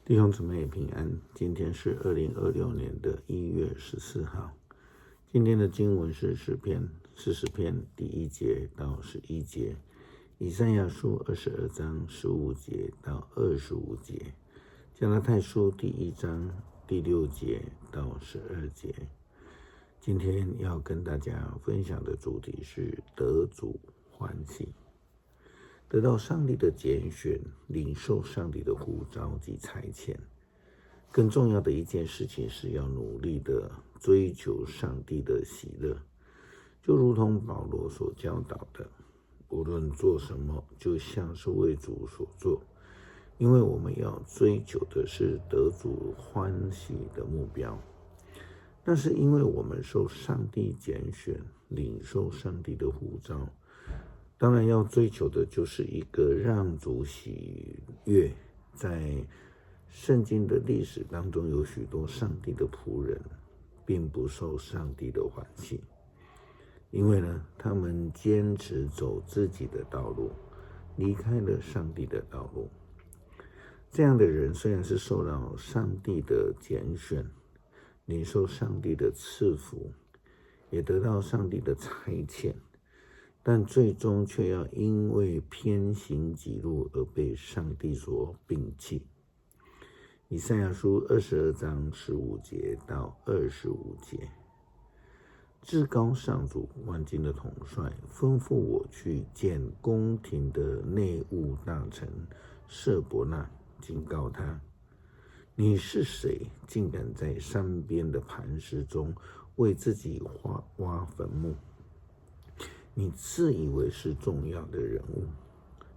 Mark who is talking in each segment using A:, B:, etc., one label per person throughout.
A: 弟兄姊妹平安，今天是2026年1月14号。今天的经文是诗篇40篇第1节到11节，以赛亚书22章15节到25节，加拉太书第1章第6节到12节。今天要跟大家分享的主题是得主欢喜。得到上帝的拣选，领受上帝的呼召及差遣。更重要的一件事情是要努力的追求上帝的喜乐，就如同保罗所教导的，无论做什么，就像是为主所做，因为我们要追求的是得主欢喜的目标。那是因为我们受上帝拣选，领受上帝的呼召，当然要追求的就是一个让主喜悦。在圣经的历史当中，有许多上帝的仆人并不受上帝的欢喜，因为他们坚持走自己的道路，离开了上帝的道路。这样的人虽然是受到上帝的拣选，领受上帝的赐福，也得到上帝的差遣，但最终却要因为偏行己路而被上帝所摒弃。以赛亚书22章15节到25节，至高上主万军的统帅吩咐我去见宫廷的内务大臣舍伯那，警告他：你是谁，竟敢在山边的磐石中为自己挖坟墓？你自以为是重要的人物，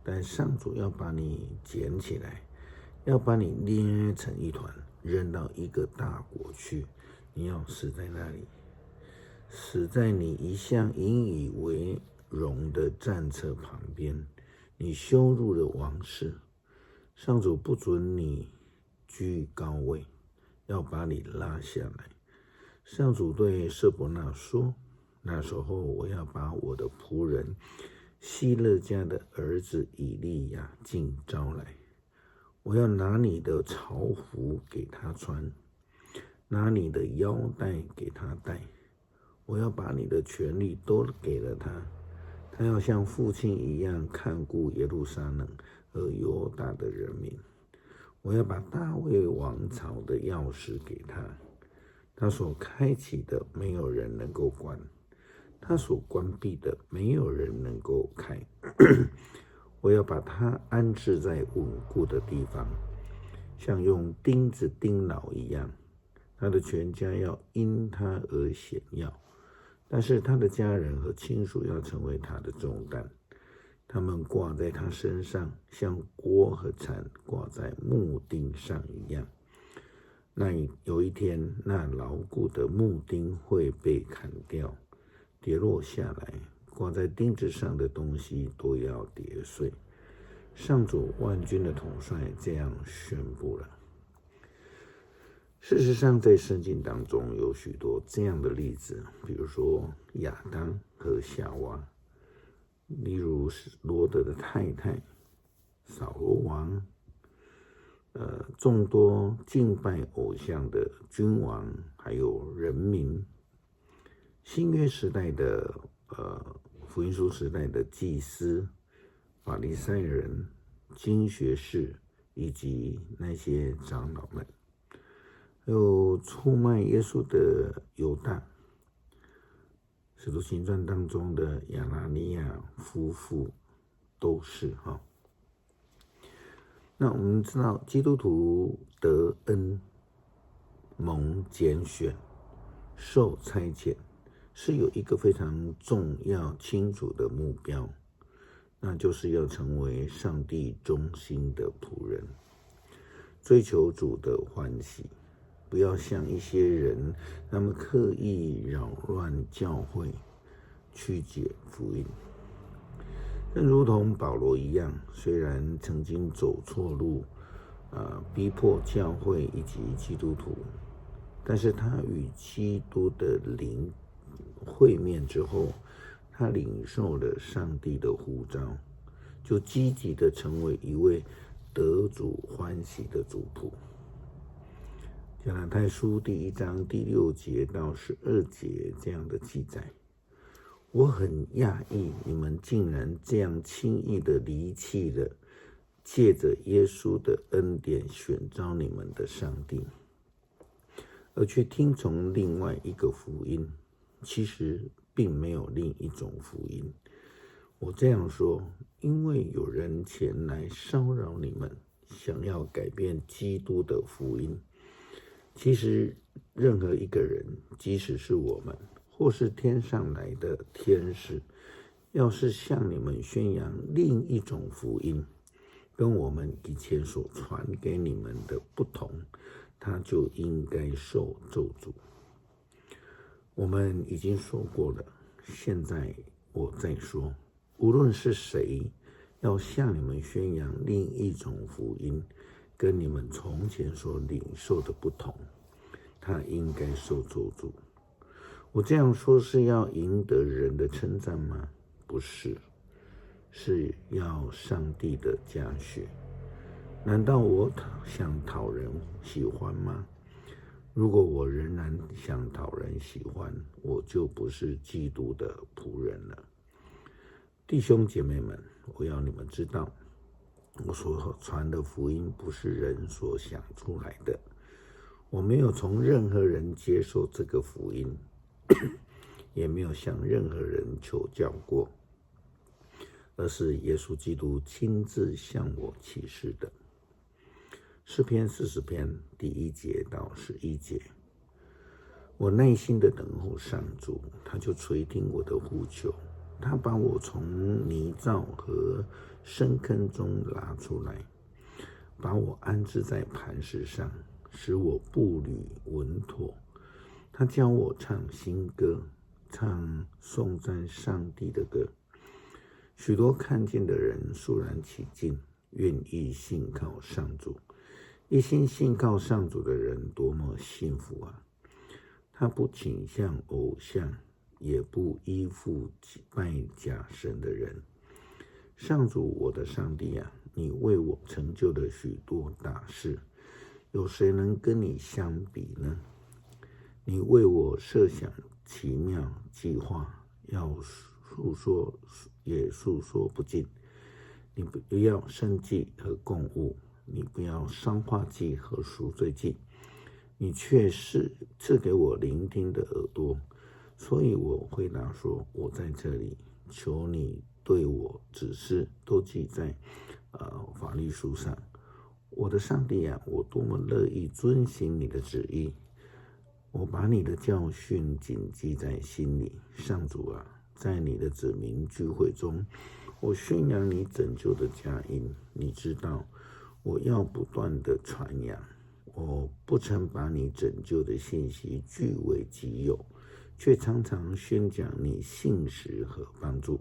A: 但上主要把你捡起来，要把你捏成一团，扔到一个大国去。你要死在那里，死在你一向引以为荣的战车旁边。你羞辱了王室，上主不准你居高位，要把你拉下来。上主对舍伯那说：那时候我要把我的仆人希勒家的儿子以利亚敬招来，我要拿你的朝服给他穿，拿你的腰带给他戴，我要把你的权利都给了他，他要像父亲一样看顾耶路撒冷和犹大的人民。我要把大卫王朝的钥匙给他，他所开启的没有人能够关，他所关闭的没有人能够开。我要把他安置在稳固的地方，像用钉子钉牢一样，他的全家要因他而显耀，但是他的家人和亲属要成为他的重担，他们挂在他身上，像锅和铲挂在木钉上一样。那有一天，那牢固的木钉会被砍掉，跌落下来，挂在钉子上的东西都要跌碎。上主万军的统帅这样宣布了。事实上，在圣经当中有许多这样的例子，比如说亚当和夏娃，例如罗德的太太、扫罗王，众多敬拜偶像的君王，还有人民。新约时代的福音书时代的祭司、法利赛人、经学士以及那些长老们，还有出卖耶稣的犹大，使徒行传当中的亚拿尼亚夫妇都是那我们知道，基督徒得恩、蒙拣选、受差遣，是有一个非常重要、清楚的目标，那就是要成为上帝忠心的仆人，追求主的欢喜，不要像一些人，他们刻意扰乱教会，曲解福音。正如同保罗一样，虽然曾经走错路，逼迫教会以及基督徒，但是他与基督的灵会面之后，他领受了上帝的呼召，就积极的成为一位得主欢喜的主仆。加拉太书第1章第6节到12节这样的记载。我很讶异，你们竟然这样轻易的离弃了借着耶稣的恩典选召你们的上帝，而却听从另外一个福音。其实并没有另一种福音。我这样说，因为有人前来骚扰你们，想要改变基督的福音。其实任何一个人，即使是我们或是天上来的天使，要是向你们宣扬另一种福音，跟我们以前所传给你们的不同，他就应该受咒诅。我们已经说过了，现在我再说，无论是谁要向你们宣扬另一种福音，跟你们从前所领受的不同，他应该受咒诅。我这样说是要赢得人的称赞吗？不是，是要上帝的嘉许。难道我想讨人喜欢吗？如果我仍然想讨人喜欢，我就不是基督的仆人了。弟兄姐妹们，我要你们知道，我所传的福音不是人所想出来的，我没有从任何人接受这个福音，也没有向任何人求教过，而是耶稣基督亲自向我启示的。诗篇40篇第1节到11节，我耐心的等候上主，他就垂听我的呼求，他把我从泥沼和深坑中拉出来，把我安置在磐石上，使我步履稳妥。他教我唱新歌，唱颂赞上帝的歌。许多看见的人肃然起敬，愿意信靠上主。一心信靠上主的人多么幸福啊！他不倾向偶像，也不依附拜假神的人。上主，我的上帝啊，你为我成就了许多大事，有谁能跟你相比呢？你为我设想奇妙计划，要述说也述说不尽。你不要生祭和供物，你不要烧化祭和赎罪祭，你却是赐给我聆听的耳朵。所以我回答说，我在这里，求你对我指示都记在法律书上。我的上帝啊，我多么乐意遵行你的旨意，我把你的教训谨记在心里。上主啊，在你的子民聚会中，我宣扬你拯救的佳音。你知道我要不断的传扬，我不曾把你拯救的信息据为己有，却常常宣讲你信实和帮助。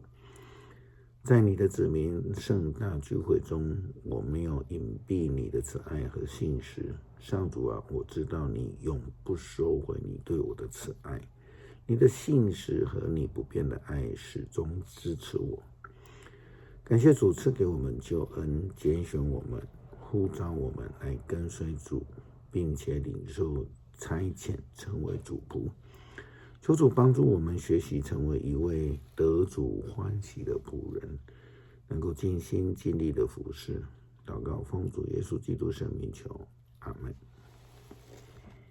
A: 在你的子民盛大聚会中，我没有隐蔽你的慈爱和信实。上主啊，我知道你永不收回你对我的慈爱，你的信实和你不变的爱始终支持我。感谢主赐给我们救恩，拣选我们，呼召我们来跟随主，并且领受差遣成为主仆。求主帮助我们学习成为一位得主欢喜的仆人，能够尽心尽力的服侍。祷告奉主耶稣基督圣名求，阿们。